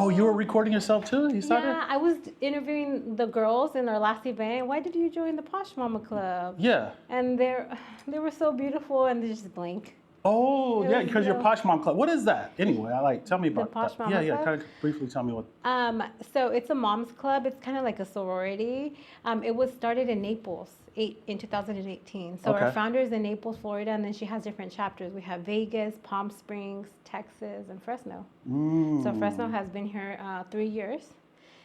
Oh, you were recording yourself too? You started? Yeah, I was interviewing the girls in our last event. Why did you join the Posh Mama Club? Yeah. And they were so beautiful, and they just blank. Oh, It yeah, was, because you you're know, Posh Mom Club. What is that? Anyway, tell me The about Posh that. Mama Yeah, Club? kind of briefly tell me what. So it's a mom's club. It's kind of like a sorority. It was started in Naples in 2018. So our Okay. founder is in Naples, Florida, and then she has different chapters. We have Vegas, Palm Springs, Texas, and Fresno. So Fresno has been here 3 years.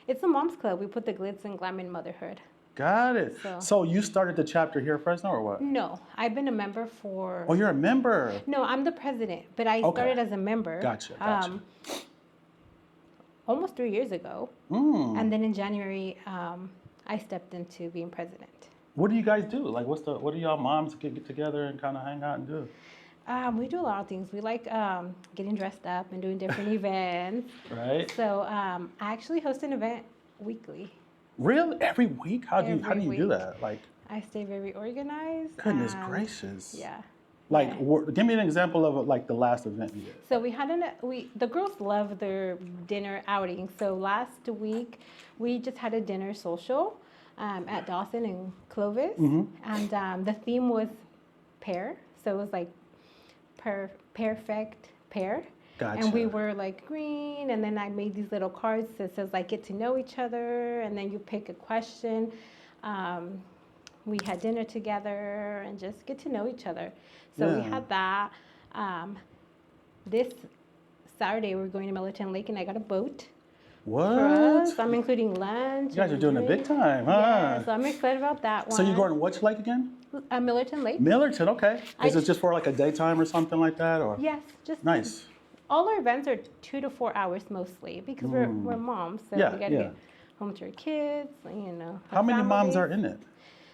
It's a mom's club. We put the glitz and glam in motherhood. Got it. So- So you started the chapter here at Fresno or what? No, I've been a member for. Oh, you're a member. No, I'm the president, but I started as a member. Gotcha. Almost 3 years ago. And then in January, I stepped into being president. What do you guys do? Like, what do y'all moms get together and kind of hang out and do? We do a lot of things. We like getting dressed up and doing different events. Right. So I actually host an event weekly. Really? Every week? How do you do week. that? Like, I stay very organized. goodness gracious. Yeah. Like, give me an example of like the last event you did. So we had the girls love their dinner outing. So last week we just had a dinner social at Dawson and Clovis, and the theme was pair. So it was like perfect pair. Gotcha. And we were like green, and then I made these little cards that says like get to know each other, and then you pick a question. We had dinner together and just get to know each other. So we had that. This Saturday we're going to Millerton Lake, and I got a boat. What? For us. I'm including lunch. You guys are doing it big time, huh? Yeah, so I'm excited about that one. So you're going to which lake again? Millerton Lake. Millerton, okay. Is it just for like a daytime or something like that, or? Yes, just nice. All our events are 2 to 4 hours mostly because we're moms, so we got to get home to our kids, you know. How many moms are in it?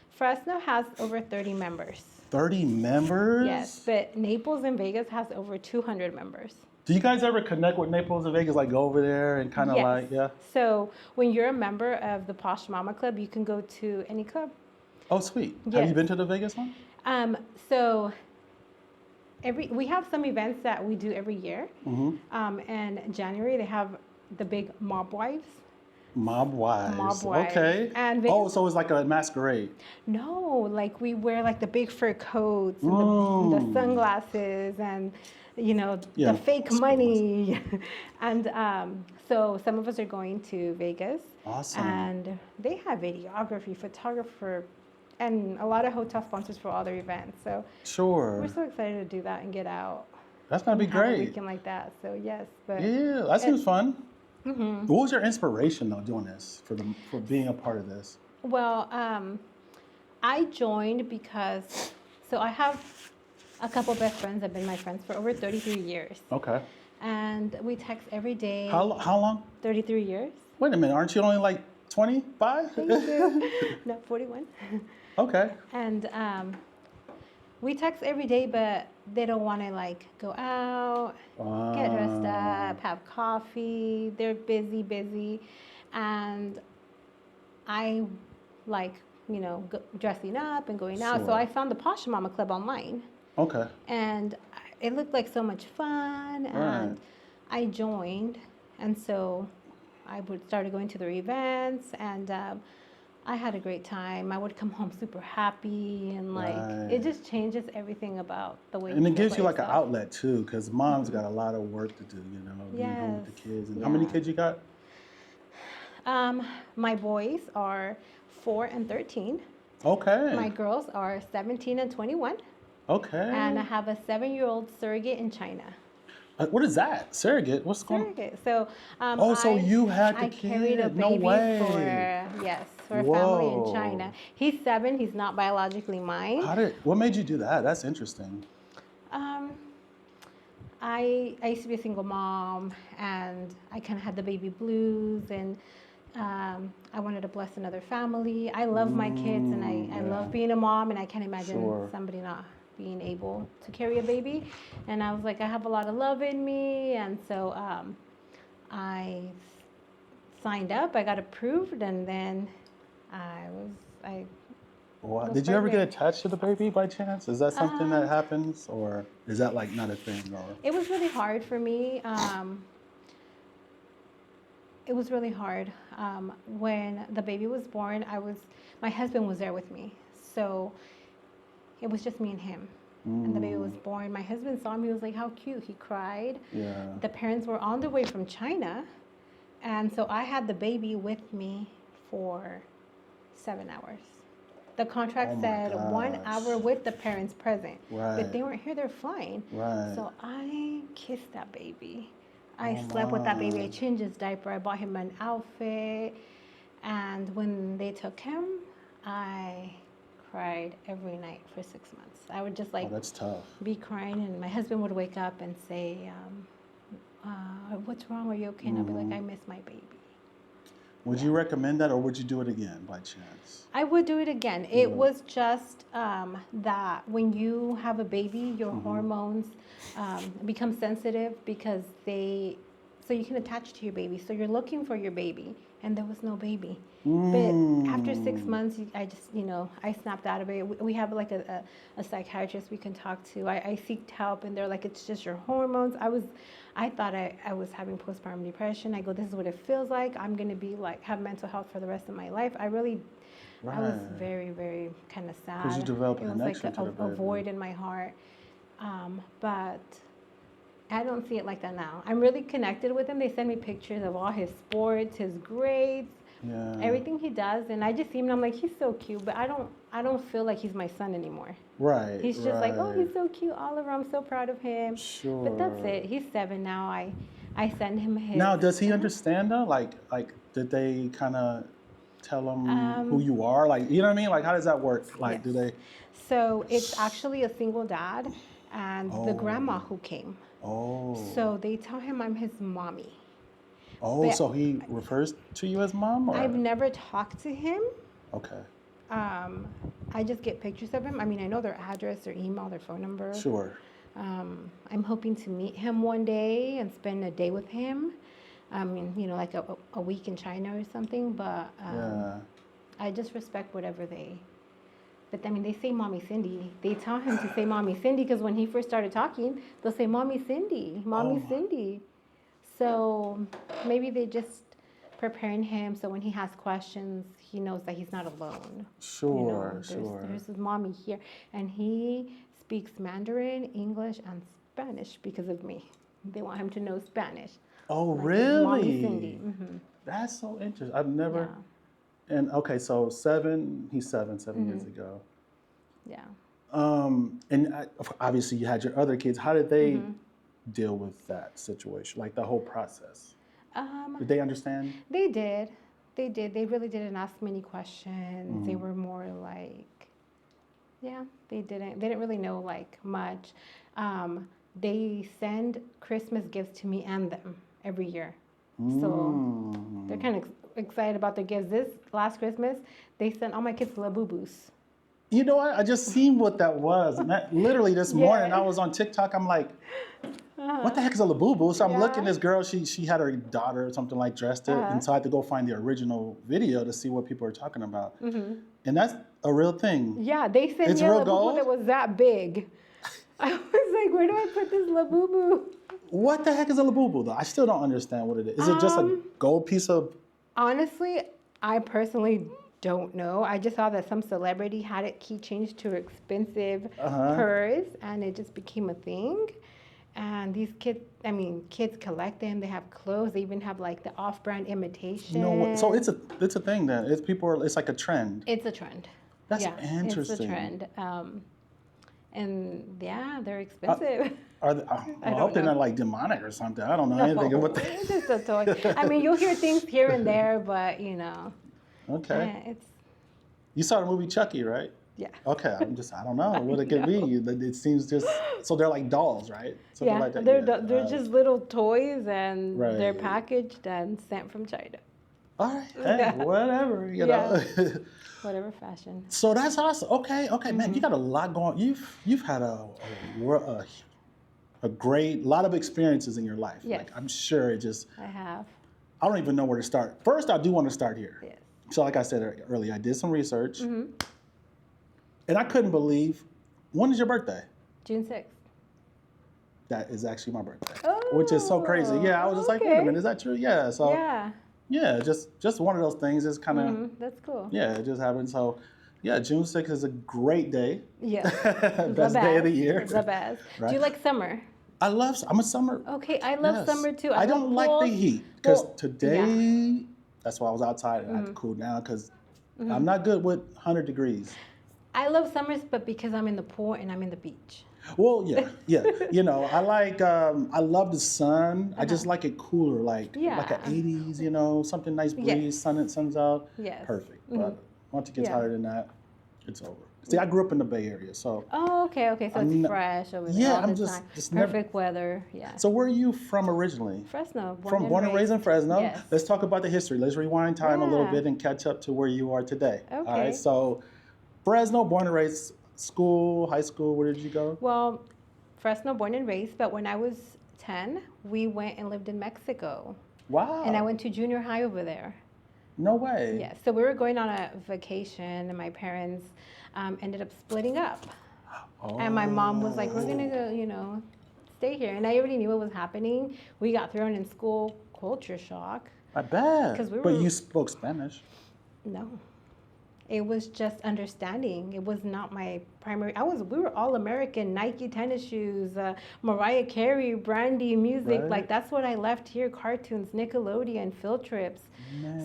Fresno has over 30 members. 30 members? Yes, but Naples and Vegas has over 200 members. Do you guys ever connect with Naples and Vegas, like go over there and kind of So when you're a member of the Posh Mama Club, you can go to any club. Oh, sweet. Yes. Have you been to the Vegas one? So we have some events that we do every year. And in January they have the big Mob Wives. Mob Wives. Mob Wives. Okay. And Vegas, so it's like a masquerade. No, like we wear like the big fur coats and the sunglasses and you know the fake money. And so some of us are going to Vegas. Awesome. And they have videography, photographer, and a lot of hotel sponsors for all their events. So we're so excited to do that and get out. That's gonna be great. A weekend like that. So yes, but yeah, that seems fun. What was your inspiration though doing this for being a part of this? Well, I joined because I have a couple best friends that have been my friends for over 33 years. Okay. And we text every day. How long? 33 years. Wait a minute, aren't you only like 25? Thank you. No, 41. Okay. And we text every day, but they don't want to like go out, get dressed up, have coffee. They're busy. And I like, dressing up and going out. So I found the Posh Mama Club online. Okay. And it looked like so much fun. And I joined. And so I started going to their events, and I had a great time. I would come home super happy, and it just changes everything about the way. And it gives you like an outlet too, because mom's got a lot of work to do, being home with the kids. And how many kids you got? My boys are 4 and 13. Okay. My girls are 17 and 21. Okay. And I have a 7-year-old surrogate in China. What is that? Surrogate? What's going on? Surrogate. So, so you had the kid? I carried a baby for a family in China. He's 7. He's not biologically mine. What made you do that? That's interesting. I used to be a single mom, and I kind of had the baby blues, and I wanted to bless another family. I love my kids, and I love being a mom, and I can't imagine somebody not being able to carry a baby. And I was like, I have a lot of love in me, and so I signed up. I got approved, and then Wow. Did you ever get attached to the baby by chance? Is that something that happens, or is that like not a thing? Or? It was really hard for me. It was really hard. When the baby was born, my husband was there with me. So it was just me and him. And the baby was born. My husband saw him. He was like, how cute. He cried. Yeah. The parents were on their way from China. And so I had the baby with me for 7 hours. The contract said 1 hour with the parents present. Right. But they weren't here. They're flying. Right. So I kissed that baby. I slept with that baby. I changed his diaper. I bought him an outfit. And when they took him, I cried every night for 6 months. I would just that's tough. Be crying, and my husband would wake up and say, what's wrong? Are you okay? And I'd be like, I miss my baby. Would you recommend that, or would you do it again by chance? I would do it again. It was just that when you have a baby, your hormones become sensitive because so you can attach to your baby. So you're looking for your baby, and there was no baby. But after 6 months, I just, I snapped out of it. We have like a psychiatrist we can talk to. I seeked help, and they're like, it's just your hormones. I thought I was having postpartum depression. I go, this is what it feels like. I'm going to be like, have mental health for the rest of my life. I was very, very kind of sad. Because you developed a connection to the baby. It was like a void in my heart. But I don't see it like that now. I'm really connected with him. They send me pictures of all his sports, his grades, everything he does, and I just see him and I'm like, he's so cute, but I don't feel like he's my son anymore. Right. He's just like, oh, he's so cute, Oliver. I'm so proud of him. Sure. But that's it. He's 7 now. I send him his. Now, does he understand though? Like, did they kind of tell him who you are? Like, you know what I mean? Like, how does that work? Like, do they? So it's actually a single dad and the grandma who came. Oh. So they tell him I'm his mommy. Oh, but so he refers to you as mom? Or? I've never talked to him. Okay. I just get pictures of him. I mean, I know their address, their email, their phone number. Sure. I'm hoping to meet him one day and spend a day with him. I mean, like a week in China or something. But I just respect whatever they. But I mean, they say Mommy Cindy. They tell him to say Mommy Cindy because when he first started talking, they'll say Mommy Cindy, Mommy Cindy. So maybe they just preparing him so when he has questions, he knows that he's not alone. Sure, There's his mommy here. And he speaks Mandarin, English, and Spanish because of me. They want him to know Spanish. Oh, like really? Mommy Cindy. Mm-hmm. That's so interesting. I've never... Yeah. And, okay, so he's 7 years ago. Yeah. And obviously you had your other kids. How did they deal with that situation, like the whole process? Did they understand? They did. They really didn't ask many questions. They were more like, they didn't really know like much. They send Christmas gifts to me and them every year. So they're kind of excited about their gifts. This last Christmas, they sent all my kids Labubus. You know what? I just seen what that was. Literally this morning, I was on TikTok. I'm like, what the heck is a Labubu? So I'm looking, this girl, she had her daughter or something like dressed it. And so I had to go find the original video to see what people are talking about. And that's a real thing. Yeah, they sent me a Labubu that was that big. I was like, where do I put this Labubu? What the heck is a Labubu though? I still don't understand what it is. Is it just a gold piece of... Honestly, I personally don't know. I just saw that some celebrity had it key changed to an expensive purse, and it just became a thing. And these kids collect them. They have clothes. They even have like the off-brand imitation. You know what? So it's a thing then. It's like a trend. It's a trend. That's interesting. It's a trend. And they're expensive. I hope they're not like demonic or something. I don't know anything about that. It's just a toy. I mean, you'll hear things here and there, but Okay. You saw the movie Chucky, right? Yeah. Okay, I don't know what it could be. It seems just, so they're like dolls, right? Something like that. They're just little toys, and they're packaged and sent from China. All right, hey, whatever, you know. Whatever fashion. So that's awesome. Okay, man, you got a lot going. You've had a great lot of experiences in your life. Yes. Like, I'm sure it just. I have. I don't even know where to start. First, I do want to start here. Yes. So like I said earlier, I did some research. And I couldn't believe, when is your birthday? June 6th. That is actually my birthday, Oh, which is so crazy. Yeah, I was just like, wait a minute, is that true? Yeah. So Yeah, just one of those things. It's kind of That's cool. yeah, it just happened. So yeah, June 6th is a great day. Yeah. Best day of the year. The best. Right. Do you like summer? I'm a summer. Okay, I love Yes. summer too. I don't like the heat because today, yeah. that's why I was outside and I had to cool down because I'm not good with 100 degrees. I love summers, but because I'm in the pool and I'm in the beach. Well, yeah. You know, I love the sun. I just like it cooler, like an 80s, you know, something nice breeze, sun's out. Yes. Perfect. But once it gets hotter than that, it's over. See, I grew up in the Bay Area, so. Oh, okay. So it's fresh over there. Yeah, all I'm the just time. never. Perfect weather. Yeah. So where are you from originally? Fresno. Born and raised in Fresno. Yes. Let's talk about the history. Let's rewind time a little bit and catch up to where you are today. Okay. All right. So, Fresno, born and raised. School, high school. Where did you go? Well, Fresno, born and raised. But when I was 10, we went and lived in Mexico. Wow. And I went to junior high over there. No way. Yes. So we were going on a vacation, and my parents ended up splitting up. Oh. And my mom was like, "We're gonna go, you know, stay here." And I already knew what was happening. We got thrown in school, culture shock. I bet. But you spoke Spanish. No. It was just understanding. It was not my primary. We were all American, Nike tennis shoes, Mariah Carey, Brandy music. Right. Like that's what I left here. Cartoons, Nickelodeon, field trips,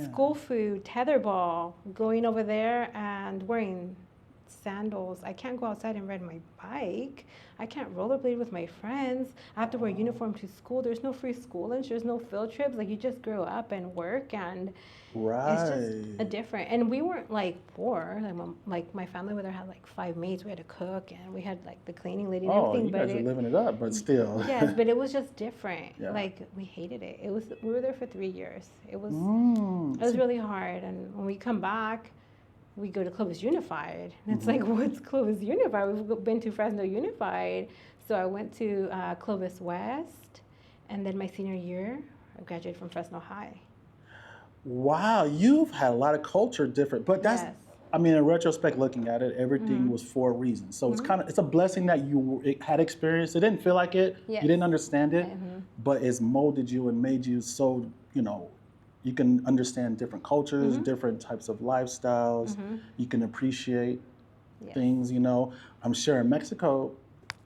school food, tetherball, going over there and wearing sandals. I can't go outside and ride my bike. I can't rollerblade with my friends. I have to wear a uniform to school. There's no free school lunch. There's no field trips. Like you just grow up and work and it's just a different. And we weren't like poor. Like my family would have had like 5 maids. We had a cook and we had like the cleaning lady and everything. You guys are living it up, but still. Yes, but it was just different. Yeah. Like we hated it. We were there for 3 years. It was really hard. And when we come back, we go to Clovis Unified. And it's like, what's Clovis Unified? We've been to Fresno Unified. So I went to Clovis West. And then my senior year, I graduated from Fresno High. Wow, you've had a lot of culture different. But that's, I mean, in retrospect, looking at it, everything was for a reason. So it's a blessing that you had experience. It didn't feel like it. Yes. You didn't understand it. But it's molded you and made you so, you know, you can understand different cultures, different types of lifestyles. You can appreciate things, you know. I'm sure in Mexico,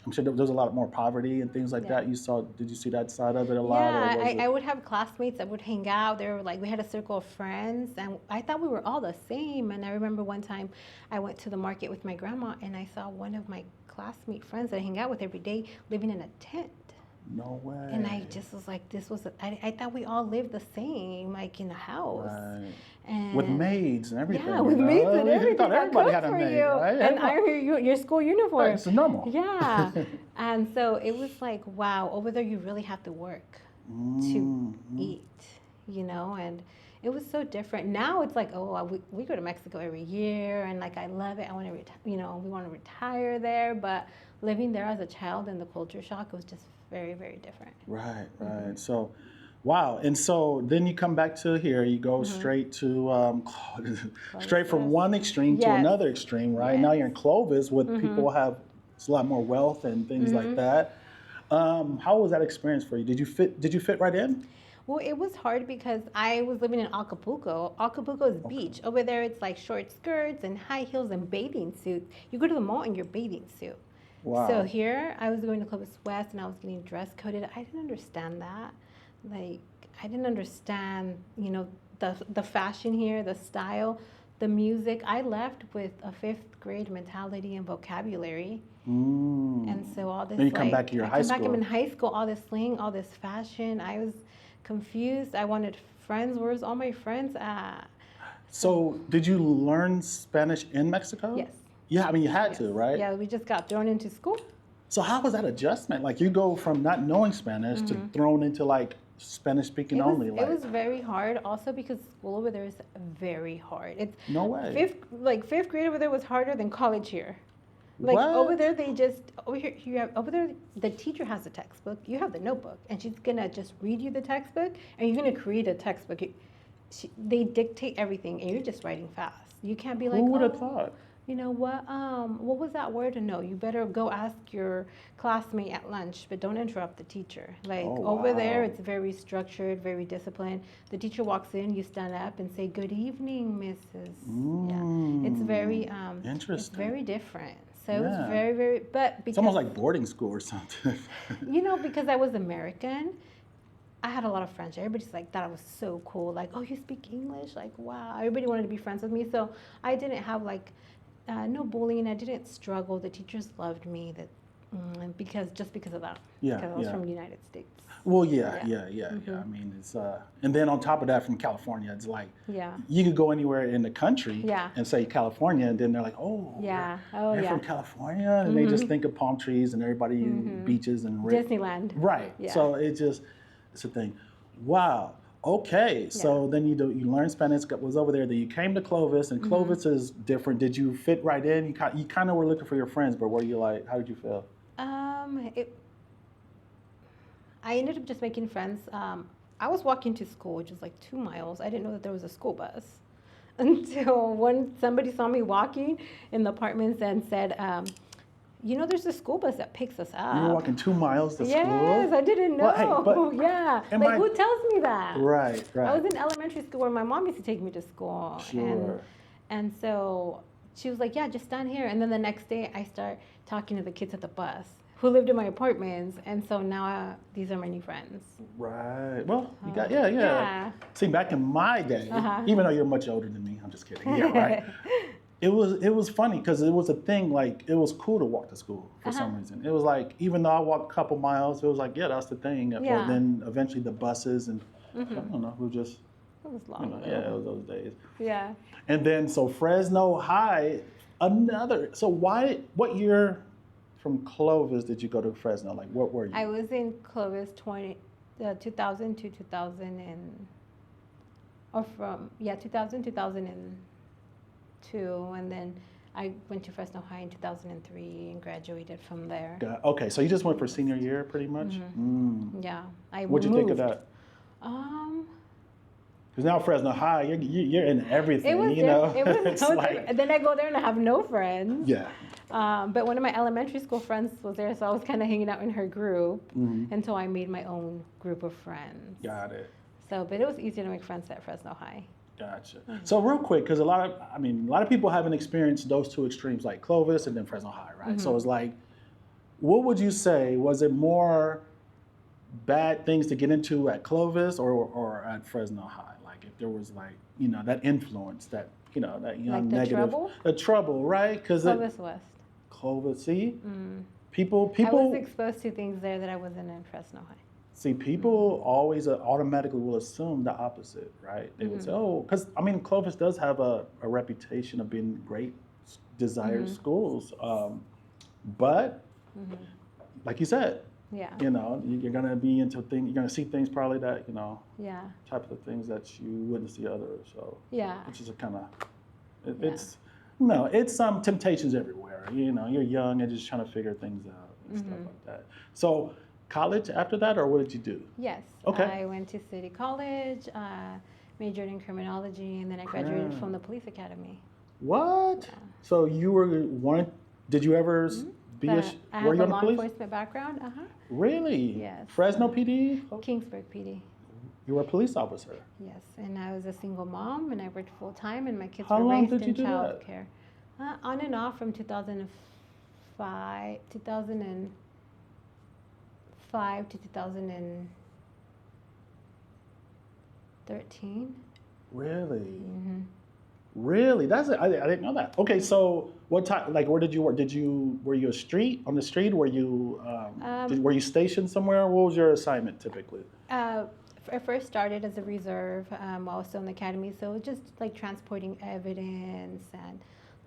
I'm sure there was a lot more poverty and things like that. Did you see that side of it a lot? Yeah, I would have classmates that would hang out. They were like, we had a circle of friends and I thought we were all the same. And I remember one time I went to the market with my grandma and I saw one of my classmate friends that I hang out with every day living in a tent. No way. And I just was like, I thought we all lived the same, like in a house. Right. And with maids and everything. Yeah, with maids and everything. I thought everybody had a maid, right? And I hear your school uniform. Right, it's normal. Yeah. And so it was like, wow, over there you really have to work to eat, you know, and it was so different. Now it's like, we go to Mexico every year and like I love it. I want to, we want to retire there, but living there as a child and the culture shock was just very, very different. Right. So, wow. And so then you come back to here, you go straight to, straight from one extreme to another extreme, right? Yes. Now you're in Clovis with people have a lot more wealth and things like that. How was that experience for you? Did you fit right in? Well, it was hard because I was living in Acapulco. Acapulco is beach. Over there, it's like short skirts and high heels and bathing suits. You go to the mall in your bathing suit. Wow. So here, I was going to Clovis West and I was getting dress coded. I didn't understand that. Like, I didn't understand, you know, the fashion here, the style, the music. I left with a 5th grade mentality and vocabulary. And so all this, then you come back to your high school. I'm in high school, all this slang, all this fashion. I was confused. I wanted friends. Where's all my friends at? So did you learn Spanish in Mexico? Yes. Yeah, I mean, you had to, right? Yeah, we just got thrown into school. So how was that adjustment? Like, you go from not knowing Spanish to thrown into, like, Spanish speaking only. It was very hard also because school over there is very hard. It's no way. 5th grade over there was harder than college here. Like what? Over there over there the teacher has the textbook, you have the notebook, and she's gonna just read you the textbook and you're gonna create a textbook. They dictate everything and you're just writing fast. You can't be like, who would have thought? you know what was that word? No, you better go ask your classmate at lunch, but don't interrupt the teacher. Like Oh, over there, wow. it's very structured, very disciplined. The teacher walks in, you stand up and say, "Good evening, Mrs." Yeah, it's Interesting. very different. So it was Yeah. very, very, but It's almost because, like boarding school or something. because I was American, I had a lot of friends. Everybody's like thought I was so cool. Like, oh, you speak English? Like, wow. Everybody wanted to be friends with me. So I didn't have like no bullying. I didn't struggle. The teachers loved me. Because of that. Yeah, Because I was yeah. from the United States. Well, yeah. Mm-hmm. I mean, it's and then on top of that, from California, it's like Yeah. you could go anywhere in the country Yeah. and say California, and then they're like, oh, Yeah. you're from California, and they just think of palm trees and everybody beaches and Disneyland. right. Yeah. So it's a thing. Wow. Okay. So then you learned Spanish. Was over there. Then you came to Clovis, and Clovis is different. Did you fit right in? You kind of were looking for your friends, but were you like? How did you feel? I ended up just making friends. I was walking to school, which was like 2 miles. I didn't know that there was a school bus until somebody saw me walking in the apartments and said, there's a school bus that picks us up. You were walking 2 miles to school? Yes, I didn't know. Well, hey, yeah. Who tells me that? Right. I was in elementary school where my mom used to take me to school. Sure. And so she was like, yeah, just stand here. And then the next day I start talking to the kids at the bus who lived in my apartments. And so now these are my new friends. Right. Well, you got, yeah. See, back in my day, even though you're much older than me, I'm just kidding. Yeah, right. It was funny because it was a thing, like, it was cool to walk to school for some reason. It was like, even though I walked a couple miles, it was like, yeah, that's the thing. Yeah. But then eventually the buses and, I don't know, it was long. it was those days. Yeah. And then, so Fresno High, so what year from Clovis did you go to Fresno? Like, what were you? I was in Clovis 2000 to 2000 2002, and then I went to Fresno High in 2003 and graduated from there. Okay, so you just went for senior year, pretty much. Yeah, What'd you think of that? Because now Fresno High, you're in everything. It was It was It's so like, different. And then I go there and I have no friends. yeah. But one of my elementary school friends was there, so I was kind of hanging out in her group until I made my own group of friends. Got it. So, but it was easier to make friends at Fresno High. Gotcha. So real quick, because a lot of people haven't experienced those two extremes, like Clovis and then Fresno High, right? So it's like, what would you say? Was it more bad things to get into at Clovis or at Fresno High? Like, if there was like, that influence, that that young Like the negative, trouble? the trouble, right? Because Clovis West. Clovis, see, people. I was exposed to things there that I wasn't in Fresno High. See, people always automatically will assume the opposite, right? They would say, oh, because, Clovis does have a reputation of being great, desired schools. But, like you said, Yeah. You're going to be into things, you're going to see things probably that, Yeah. type of things that you wouldn't see others. So, Yeah. which is a kind of, it's some temptations everywhere. You're young and just trying to figure things out and stuff like that. So, college after that, or what did you do? Yes. Okay. I went to City College, majored in criminology, and then I graduated from the police academy. What? Yeah. So you were did you ever be I were have you a on the law police? enforcement background. Really? Yes. Fresno PD? Kingsburg PD. You were a police officer. Yes, and I was a single mom, and I worked full time, and my kids How were long raised did you in do child that? care. On and off from 2005 to 2013. Really? Really? I didn't know that. Okay, so what time? Like, where did you work? Were you on the street? Were you were you stationed somewhere? What was your assignment typically? I first started as a reserve while I was still in the academy, so just like transporting evidence and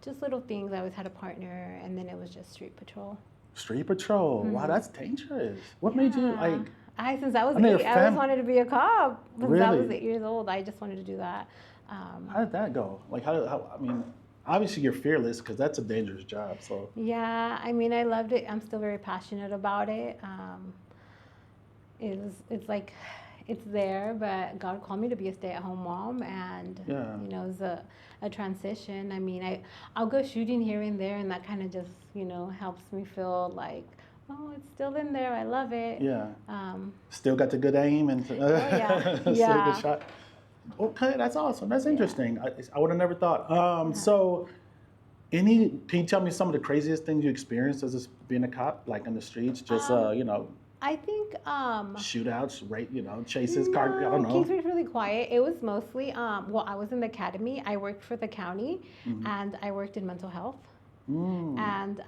just little things. I always had a partner, and then it was just street patrol. Street patrol. Wow, that's dangerous. What made you like? Since I was 8, I always wanted to be a cop. Since I was 8 years old, I just wanted to do that. How did that go? Like, obviously you're fearless because that's a dangerous job. So yeah, I loved it. I'm still very passionate about it. It's like it's there, but God called me to be a stay-at-home mom, and it's a transition. I mean, I'll go shooting here and there, and that kind of just helps me feel like, oh, it's still in there. I love it. Yeah. Still got the good aim and oh yeah, still yeah. good shot. Okay, that's awesome. That's interesting. I would have never thought. So, can you tell me some of the craziest things you experienced as being a cop, like on the streets? Just I think shootouts, chases, car. I don't know. Kingsford's really quiet. It was mostly well, I was in the academy. I worked for the county, and I worked in mental health, and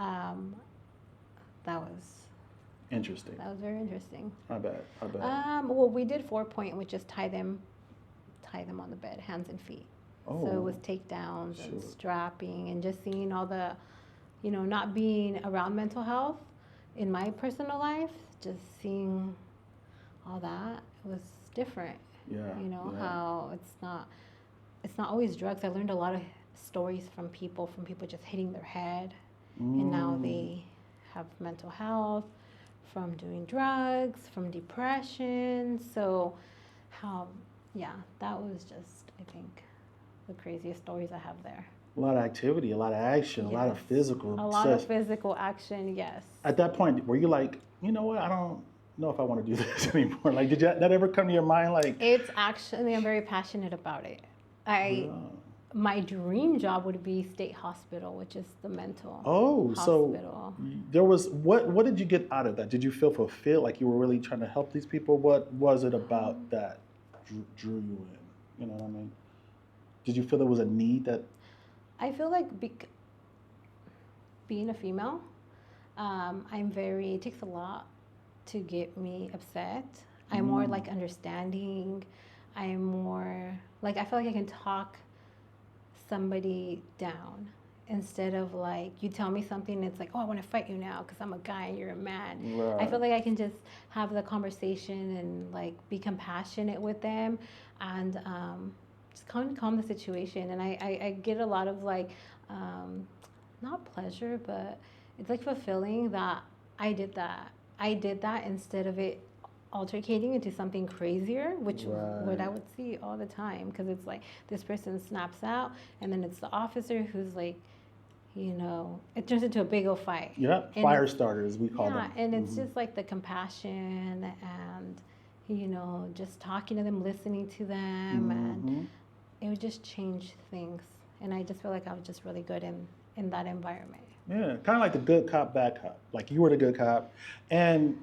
that was interesting. That was very interesting. I bet. Well, we did 4-point, which is tie them on the bed, hands and feet. Oh. So it was takedowns and strapping, and just seeing all the, not being around mental health in my personal life, just seeing all that, it was different. Yeah. How it's not always drugs. I learned a lot of stories from people just hitting their head, and now they have mental health from doing drugs, from depression. So that was just, I think, the craziest stories I have there. A lot of activity, a lot of action, a lot of physical. A lot of physical action, yes. At that point, were you like, you know what, I don't know if I want to do this anymore? Like, did that ever come to your mind? Like, it's actually, I'm very passionate about it. My dream job would be state hospital, which is the mental hospital. So there was, what did you get out of that? Did you feel fulfilled, like you were really trying to help these people? What was it about that drew you in? You know what I mean? Did you feel there was a need that? I feel like being a female, it takes a lot to get me upset. I'm more like understanding. I'm more like, I feel like I can talk somebody down instead of like, you tell me something and it's like, oh, I want to fight you now because I'm a guy and you're a man. Right. I feel like I can just have the conversation and like be compassionate with them, and just kind of calm the situation. And I get a lot of like, not pleasure, but it's like fulfilling that I did that instead of it altercating into something crazier, which what I would see all the time, because it's like this person snaps out, and then it's the officer who's like, it turns into a big old fight. Yeah, and fire starters, we call them. Yeah, and it's just like the compassion and, just talking to them, listening to them, and it would just change things. And I just feel like I was just really good in that environment. Yeah, kind of like the good cop, bad cop. Like you were the good cop. And,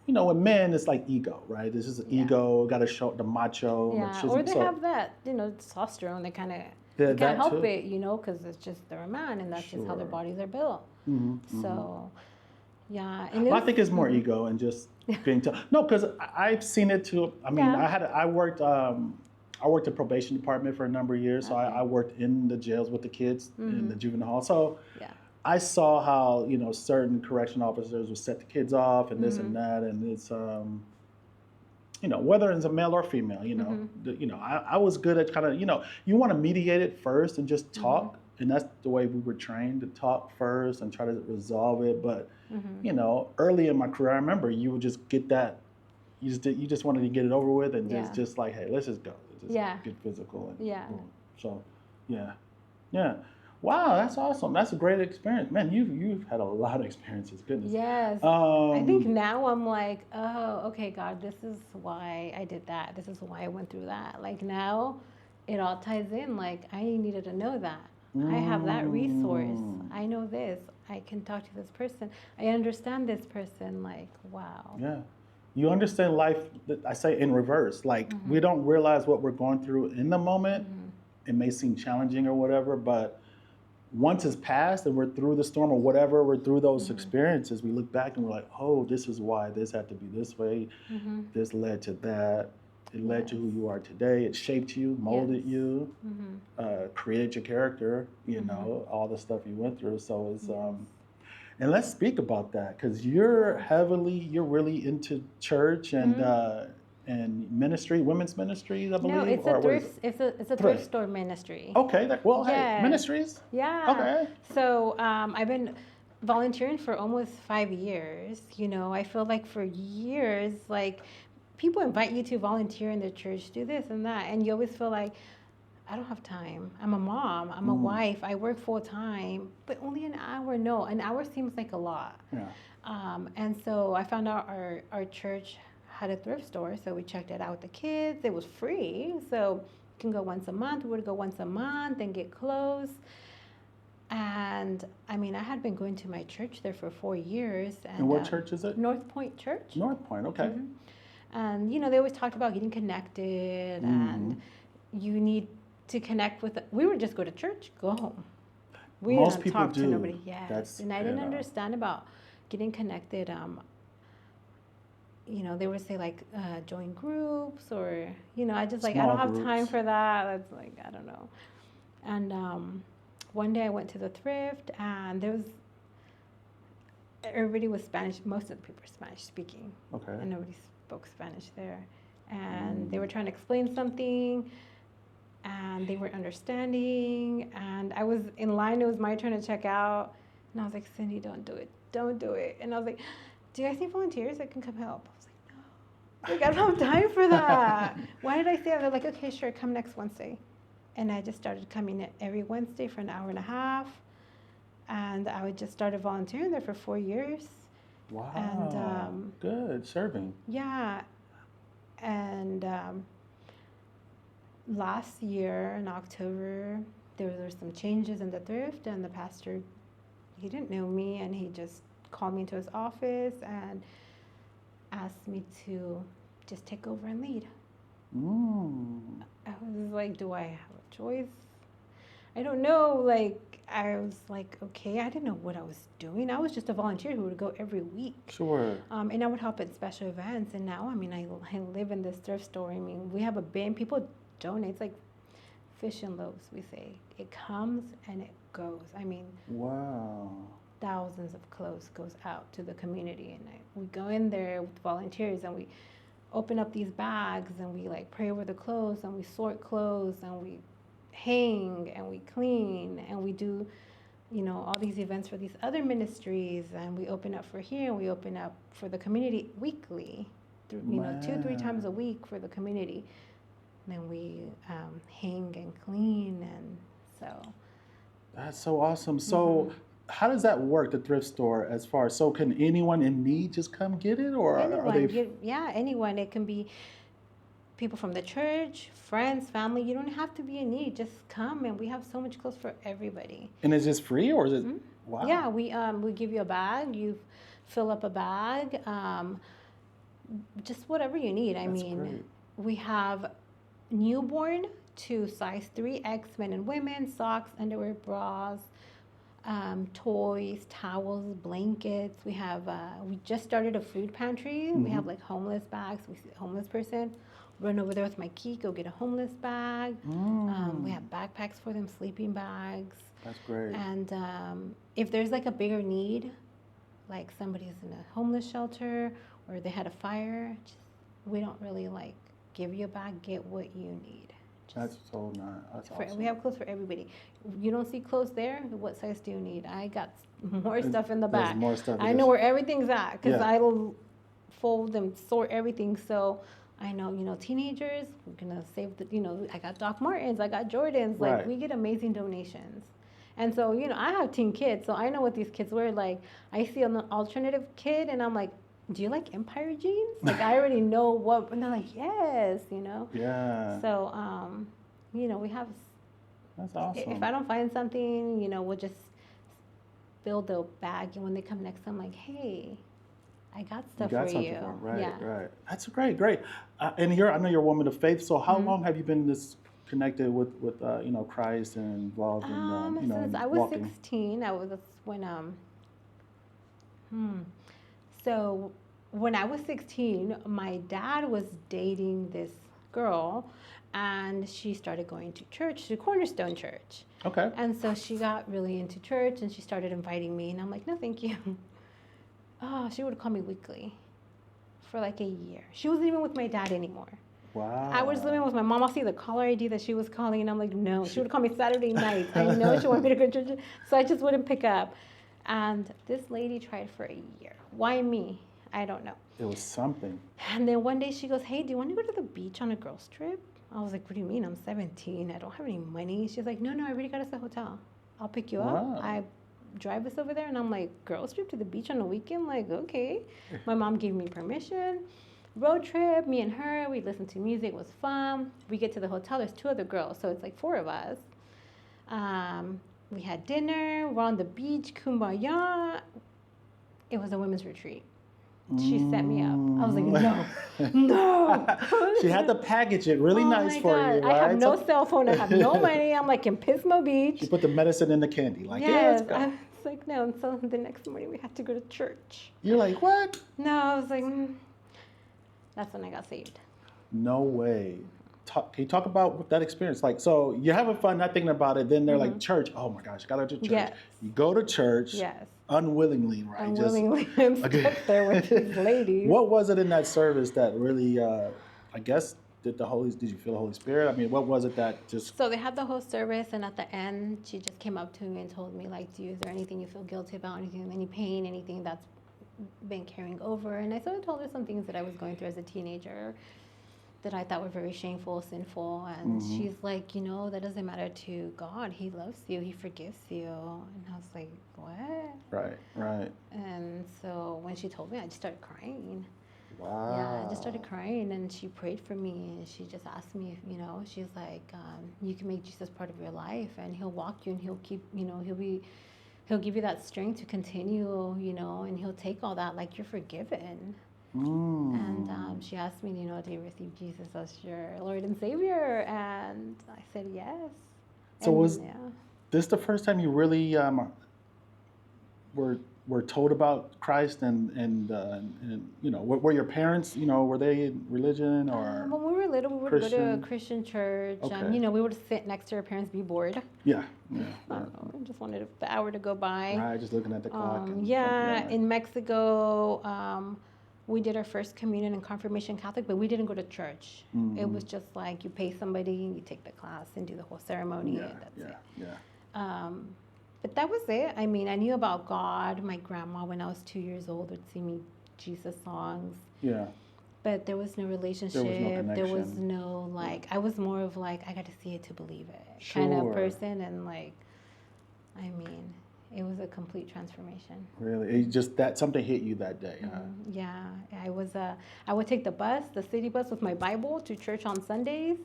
with men, it's like ego, right? This is an ego, got to show the macho. Yeah, or they have that, testosterone. They kind of can't help it, because it's just they're a man, and that's just how their bodies are built. So, yeah. And I think it's more ego and just being tough. No, because I've seen it too. I mean, I worked the probation department for a number of years, so I worked in the jails with the kids in the juvenile hall. So I saw how certain correction officers would set the kids off and this and that, and it's whether it's a male or female, I was good at kind of you want to mediate it first and just talk, and that's the way we were trained, to talk first and try to resolve it. But early in my career, I remember you would just get that. You just wanted to get it over with, and just like, hey, let's just go. Just get physical. And boom. So, yeah. Wow, that's awesome. That's a great experience, man. You've had a lot of experiences. Goodness. Yes. I think now I'm like, oh, okay, God, this is why I did that. This is why I went through that. Like now, it all ties in. Like I needed to know that. I have that resource. I know this. I can talk to this person. I understand this person. Like, wow. Yeah. You understand life, I say in reverse. Like, we don't realize what we're going through in the moment. It may seem challenging or whatever, but once it's passed and we're through the storm or whatever, we're through those experiences, we look back and we're like, oh, this is why this had to be this way. This led to that. It led to who you are today. It shaped you, molded you, created your character, all the stuff you went through. So it's, and let's speak about that, because you're really into church and ministry, women's ministries, I believe. No, it's a thrift. It's a thrift store ministry. Okay, hey, ministries. Yeah. Okay. So I've been volunteering for almost 5 years. I feel like for years, like people invite you to volunteer in the church, do this and that, and you always feel like, I don't have time. I'm a mom. I'm a wife. I work full time, but only an hour. No, an hour seems like a lot. Yeah. And so I found out our church had a thrift store, so we checked it out with the kids. It was free, so you can go once a month. We would go once a month and get clothes. And I mean, I had been going to my church there for 4 years. And what church is it? North Point Church. North Point, okay. Mm-hmm. And they always talked about getting connected, and you need to connect with. We would just go to church, go home. We Most didn't people talk do. to nobody. Yes, and I didn't understand about getting connected. They would say like join groups, or I just like, I don't have time for that. That's like, I don't know. And one day I went to the thrift, and everybody was Spanish. Most of the people were Spanish speaking. Okay. And nobody spoke Spanish there. And they were trying to explain something, and they weren't understanding. And I was in line. It was my turn to check out. And I was like, Cindy, don't do it. Don't do it. And I was like, do you guys need volunteers that can come help? I was like, no. Like, I don't have time for that. Why did I say that? They're like, okay, sure, come next Wednesday. And I just started coming every Wednesday for an hour and a half. And I just started volunteering there for 4 years. Wow. And good, serving. Yeah. And last year in October, there were some changes in the thrift, and the pastor, he didn't know me, and he just called me into his office and asked me to just take over and lead. I was like, do I have a choice? I don't know. Like, I was like, okay, I didn't know what I was doing. I was just a volunteer who would go every week. Sure. And I would help at special events. And now, I mean, I live in this thrift store. I mean, we have a bin. People donate. It's like fish and loaves, we say. It comes and it goes. I mean, wow. Thousands of clothes goes out to the community. And we go in there with volunteers, and we open up these bags, and we like pray over the clothes, and we sort clothes, and we hang, and we clean, and we do all these events for these other ministries, and we open up for here, and we open up for the community weekly, 2-3 times a week for the community. And then we hang and clean, and so that's so awesome. So how does that work, the thrift store, as far as, so can anyone in need just come get it, or anyone, are they? Anyone. It can be people from the church, friends, family. You don't have to be in need. Just come, and we have so much clothes for everybody. And is this free, or is it? Wow. Yeah, we give you a bag. You fill up a bag, just whatever you need. I mean, great. We have newborn to size 3X men and women, socks, underwear, bras, toys, towels, blankets. We have we just started a food pantry. We have like homeless bags. We see a homeless person, run over there with my key, go get a homeless bag. We have backpacks for them, sleeping bags. That's great. And if there's like a bigger need, like somebody's in a homeless shelter or they had a fire, we don't really like give you a bag, get what you need. That's so nice. That's awesome. We have clothes for everybody. You don't see clothes there, what size do you need? I got more stuff in the back. There's more stuff. I know where everything's at, because I will fold and sort everything. So I know, teenagers, we're gonna save I got Doc Martens, I got Jordans. Like, we get amazing donations. And so, I have teen kids, so I know what these kids wear. Like, I see an alternative kid, and I'm like, do you like Empire jeans? Like, I already know what, and they're like, yes, Yeah. So, we have. That's awesome. If I don't find something, we'll just build a bag, and when they come next, I'm like, hey, I got stuff for you. Right. That's great. And I know you're a woman of faith. So how long have you been connected with Christ and involved in since I was walking? 16. That's when So when I was 16, my dad was dating this girl, and she started going to church, to Cornerstone Church. Okay. And so she got really into church, and she started inviting me, and I'm like, no, thank you. Oh, she would call me weekly for like a year. She wasn't even with my dad anymore. Wow. I was living with my mom. I'll see the caller ID that she was calling, and I'm like, no. She would call me Saturday nights. I know she wanted me to go to church, so I just wouldn't pick up. And this lady tried for a year. Why me? I don't know. It was something. And then one day she goes, hey, do you want to go to the beach on a girls trip? I was like, what do you mean? I'm 17. I don't have any money. She's like, no, I already got us a hotel. I'll pick you Wow. up. I drive us over there. And I'm like, girls trip to the beach on a weekend? Like, okay. My mom gave me permission. Road trip, me and her. We listened to music. It was fun. We get to the hotel. There's 2 other girls. So it's like 4 of us. We had dinner. We're on the beach. Kumbaya. It was a women's retreat. She set me up. I was like, no. She had to package it really nice for you, right? I have no cell phone. I have no money. I'm like in Pismo Beach. She put the medicine in the candy. Like, yeah, yes. let's go. I was like, no. And so the next morning we had to go to church. You're like, what? No, I was like, That's when I got saved. No way. Can you talk about that experience? Like, so you're having fun, not thinking about it. Then they're like, church. Oh my gosh, gotta go to church. Yes. You go to church. Yes. Unwillingly, right? Unwillingly, I'm stuck there with these ladies. What was it in that service that really, I guess, did you feel the Holy Spirit? I mean, what was it that just... So they had the whole service, and at the end, she just came up to me and told me, like, is there anything you feel guilty about, anything, any pain, anything that's been carrying over? And I sort of told her some things that I was going through as a teenager that I thought were very shameful, sinful. And she's like, that doesn't matter to God. He loves you. He forgives you. And I was like, what? Right. And so when she told me, I just started crying. Wow. Yeah, I just started crying, and she prayed for me, and she just asked me, she's like, you can make Jesus part of your life, and he'll walk you, and he'll keep, he'll give you that strength to continue, and he'll take all that, like, you're forgiven. And she asked me, do you receive Jesus as your Lord and Savior? And I said yes. So was this the first time you really were told about Christ and were your parents, were they in religion or? When we were little, we would go to a Christian church. Okay. We would sit next to our parents, be bored. Yeah. I don't know, I just wanted the hour to go by. Right, just looking at the clock. In Mexico, we did our first communion and confirmation Catholic, but we didn't go to church. It was just like you pay somebody, you take the class and do the whole ceremony. But that was it. I mean, I knew about God. My grandma, when I was 2 years old, would sing me Jesus songs. Yeah. But there was no relationship. There was no like, I was more of like, I got to see it to believe it kind of person. And like, I mean, it was a complete transformation. Really? It just that something hit you that day, huh? Yeah. I would take the city bus with my Bible to church on Sundays.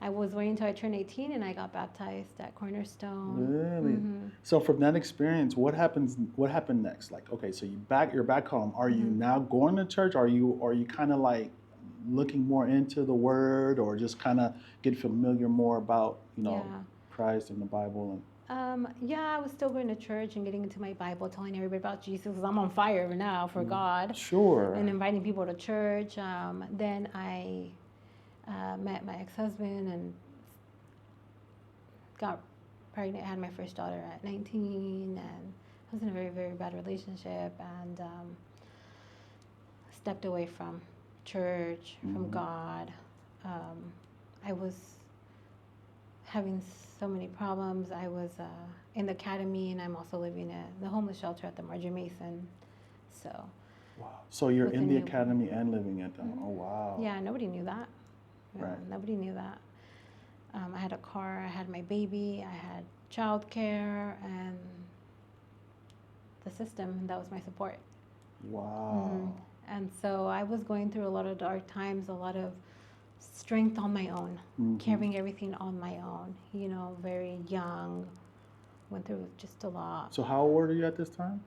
I was waiting until I turned 18, and I got baptized at Cornerstone. Really? So from that experience, what happened next? Like, okay, so you're back home. Are you now going to church? Are you kind of like looking more into the Word, or just kind of get familiar more about Christ and the Bible? I was still going to church and getting into my Bible, telling everybody about Jesus, because I'm on fire now for God. Sure. And inviting people to church. Then I met my ex-husband and got pregnant. I had my first daughter at 19, and I was in a very, very bad relationship, and stepped away from church, from God. I was having so many problems. I was in the academy, and I'm also living at the homeless shelter at the Marjorie Mason. So. Wow. So you're in the academy and living at them. Oh, wow. Yeah, nobody knew that. Right. Nobody knew that. I had a car, I had my baby, I had childcare, and the system, that was my support. Wow. And so I was going through a lot of dark times, a lot of strength on my own, carrying everything on my own, very young, went through just a lot. So how old were you at this time?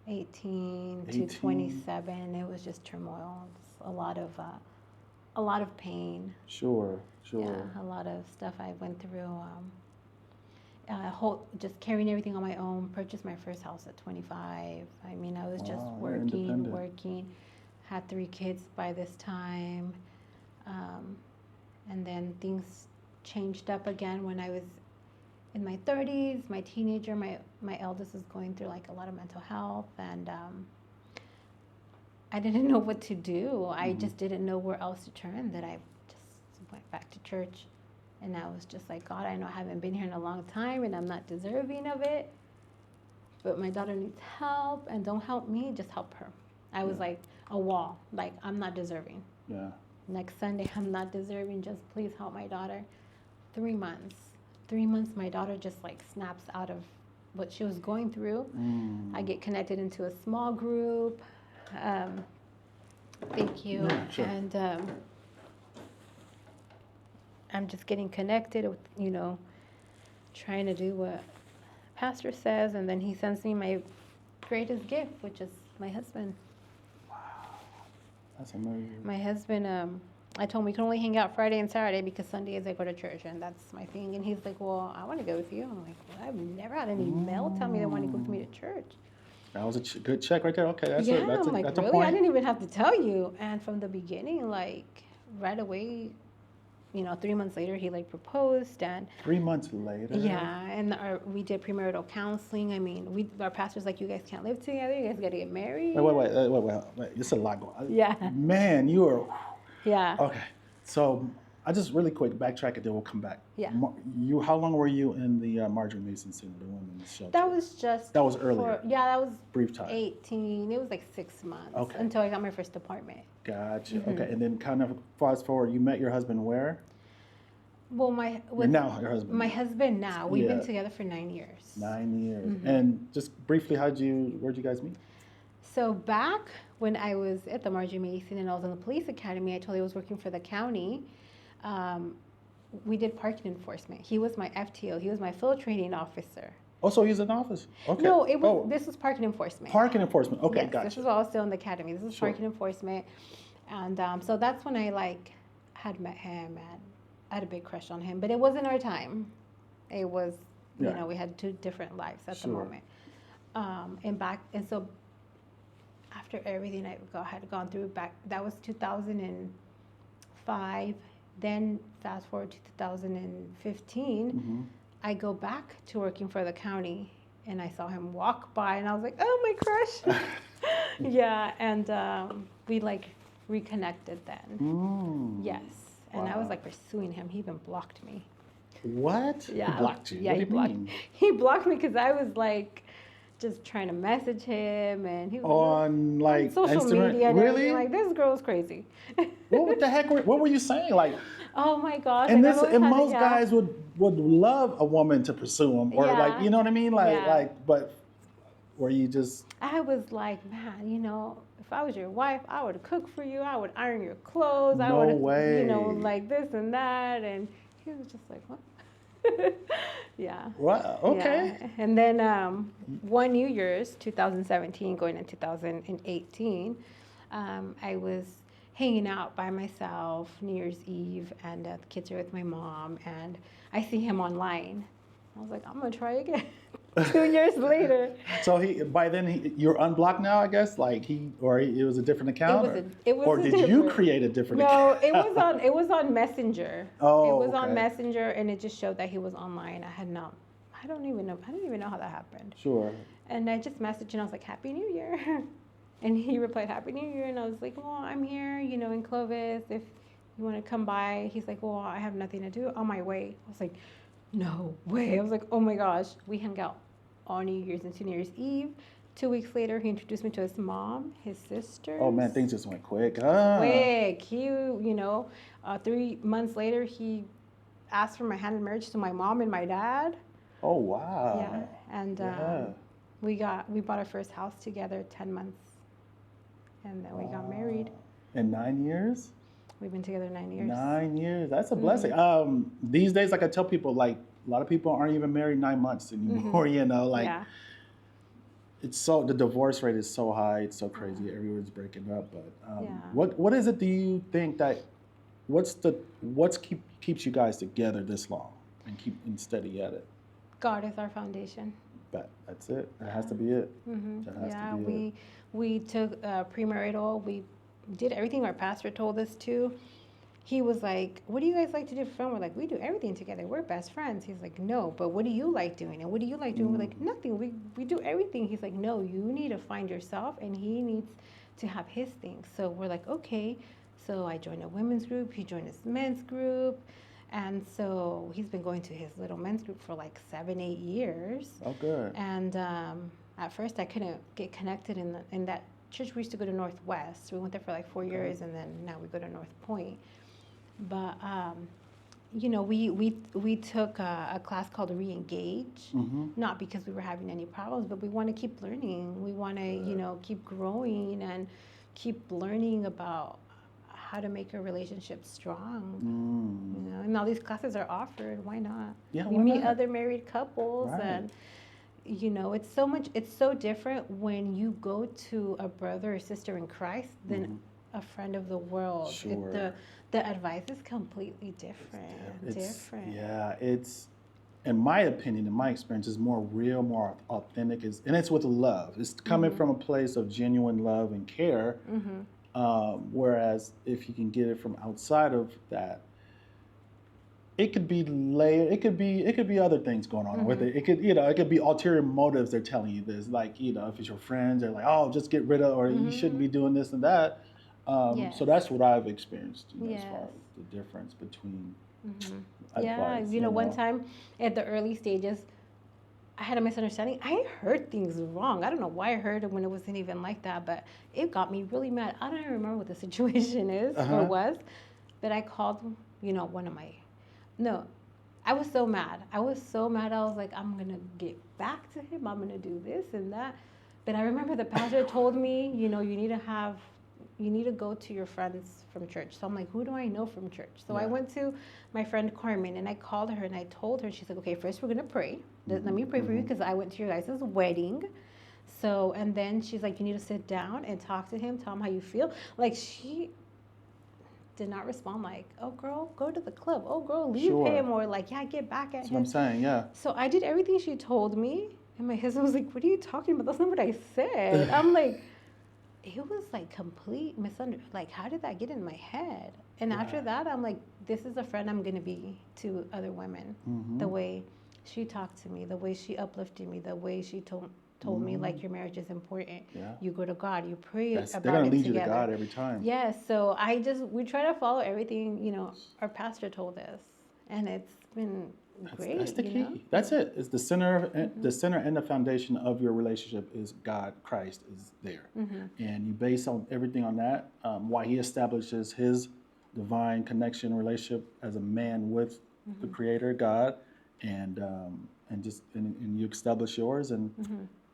18 to 27. It was just turmoil. It's a lot of pain. Sure. Yeah, a lot of stuff I went through. Just carrying everything on my own. Purchased my first house at 25. I mean, I was just working. Had 3 kids by this time. And then things changed up again when I was in my 30s. My teenager, my eldest is going through like a lot of mental health, and I didn't know what to do. I just didn't know where else to turn. That I just went back to church, and I was just like, God, I know I haven't been here in a long time, and I'm not deserving of it, but my daughter needs help, and don't help me, just help her. I was like a wall. Like, I'm not deserving. Yeah. Next Sunday, I'm not deserving. Just please help my daughter. 3 months. 3 months, my daughter just like snaps out of what she was going through. I get connected into a small group. Thank you. Yeah, sure. And I'm just getting connected with, trying to do what pastor says, and then he sends me my greatest gift, which is my husband. Wow. That's amazing. My husband, I told him we can only hang out Friday and Saturday because Sundays I go to church, and that's my thing. And he's like, well, I want to go with you. I'm like, well, I've never had any male tell me they want to go with me to church. That was a good check right there. Okay, that's I'm like, that's really? a point. I didn't even have to tell you. And from the beginning, like, right away, 3 months later, he like proposed, and 3 months later. yeah, and we did premarital counseling. I mean, our pastor's like, you guys can't live together. You guys got to get married. Wait. It's a lot going on. Yeah. Man, you are. Yeah. Okay, so I just really quick backtrack and then we'll come back. Yeah. How long were you in the Marjorie Mason Center, the women's shelter? That was earlier. that was Brief time. 18. It was like 6 months. Okay. Until I got my first apartment. Gotcha. Okay, and then kind of fast forward, you met your husband where? Well, Now your husband. My husband now. We've been Yeah. together for 9 years. 9 years. And just briefly, where'd you guys meet? So back when I was at the Marjorie Mason and I was in the police academy, I told you I was working for the county. We did parking enforcement. He was my FTO. He was my field training officer. Oh, so he's in office. Okay. No, this was parking enforcement. Parking enforcement. Okay, yes, gotcha. This was all still in the academy. This was Sure. parking enforcement. And so that's when I had met him, and I had a big crush on him. But it wasn't our time. It was, we had two different lives at the moment. And so after everything I had gone through that was 2005. Then fast forward to 2015, I go back to working for the county, and I saw him walk by, and I was like, oh, my crush. Yeah, and we reconnected then. Yes, and I was pursuing him. He even blocked me. What? Yeah. He blocked you? Yeah, What do you mean? He blocked me because I was just trying to message him, and he was on social Instagram? media and Really? everything. This girl's crazy. What the heck? What were you saying? Oh my gosh! And most guys would love a woman to pursue them, or you know what I mean? But were you just? I was like, man, if I was your wife, I would cook for you. I would iron your clothes. I would, like this and that. And he was just like, what? Yeah. Wow. Okay. Yeah. And then one New Year's, 2017, going into 2018, I was hanging out by myself New Year's Eve, and the kids are with my mom, and I see him online. I was like, I'm gonna try again. 2 years later. So by then you're unblocked now, I guess. It was a different account. Or did you create a different account? No, it was on Messenger. Oh, it was okay. on Messenger, and it just showed that he was online. I don't even know how that happened. Sure. And I just messaged, and I was like, Happy New Year. And he replied, Happy New Year. And I was like, well, I'm here, in Clovis. If you want to come by. He's like, well, I have nothing to do. On my way. I was like, no way. I was like, oh my gosh. We hung out on New Year's into New Year's Eve. 2 weeks later, he introduced me to his mom, his sister. Oh man, things just went quick. Quick. He, 3 months later, he asked for my hand in marriage to my mom and my dad. Oh wow. Yeah. And we bought our first house together 10 months. And then we got married. In 9 years? We've been together 9 years. 9 years. That's a blessing. These days, I tell people, a lot of people aren't even married 9 months anymore, Yeah. It's the divorce rate is so high, it's so crazy, everyone's breaking up. But Yeah. what is it do you think keeps you guys together this long and steady at it? God is our foundation. That's it. That has to be it. That has to be it. We took premarital. We did everything our pastor told us to. He was like, what do you guys like to do for fun? We're like, we do everything together. We're best friends. He's like, no, but what do you like doing? And what do you like doing? We're like, nothing. We do everything. He's like, no, you need to find yourself, and he needs to have his thing. So we're like, okay. So I joined a women's group. He joined his men's group. And so he's been going to his little men's group for 7-8 years. Oh, good. And at first I couldn't get connected in that church we used to go to Northwest. We went there for like 4 years, and then now we go to North Point. But you know, we took a class called Re-Engage, not because we were having any problems, but we want to keep learning. We want to, you know, keep growing and keep learning about how to make a relationship strong. You know, and all these classes are offered. Why not? Yeah, we why meet not? other married couples, Right. and you know, it's so different when you go to a brother or sister in Christ than a friend of the world. Sure. The advice is completely different. Yeah, it's, in my opinion, in my experience, is more real, more authentic, and it's with love. It's coming from a place of genuine love and care. Whereas if you can get it from outside of that, it could be layered. It could be other things going on with it. It could, you know, it could be ulterior motives. They're telling you this, like, you know, if it's your friends, they're like, oh, just get rid of, or you shouldn't be doing this and that. So that's what I've experienced, you know, as far as the difference between advice. You know, one time at the early stages, I had a misunderstanding. I heard things wrong. I don't know why I heard it when it wasn't even like that, but it got me really mad. I don't even remember what the situation is or was, but I called, you know, I was so mad. I was like, I'm going to get back to him. I'm going to do this and that. But I remember the pastor told me, you know, you need to go to your friends from church. So I'm like, who do I know from church? So I went to my friend Carmen, and I called her and I told her, she's like, okay, first we're going to pray. Let me pray for you, because I went to your guys' wedding. So, and then she's like, you need to sit down and talk to him, tell him how you feel. Like, she did not respond like, oh girl, go to the club. Oh girl, leave him. Or like, yeah, get back at him. That's what I'm saying, yeah. So I did everything she told me. And my husband was like, what are you talking about? That's not what I said. I'm like, it was like complete misunderstanding. Like, how did that get in my head? And after that, I'm like, this is a friend I'm going to be to other women. The way she talked to me, the way she uplifted me, the way she told me, like, your marriage is important. You go to God, you pray about it together. They're going to lead you to God every time. Yes, so we try to follow everything, you know, our pastor told us. And it's been great. That's the key. Know? That's it. It's the center. The center and the foundation of your relationship is God. Christ is there, and you base on everything on that. Why He establishes His divine connection relationship as a man with the Creator God, and you establish yours, and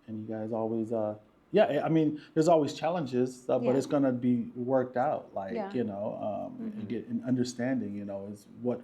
you guys always. I mean, there's always challenges, but it's gonna be worked out. Like you know, and get an understanding. You know, is what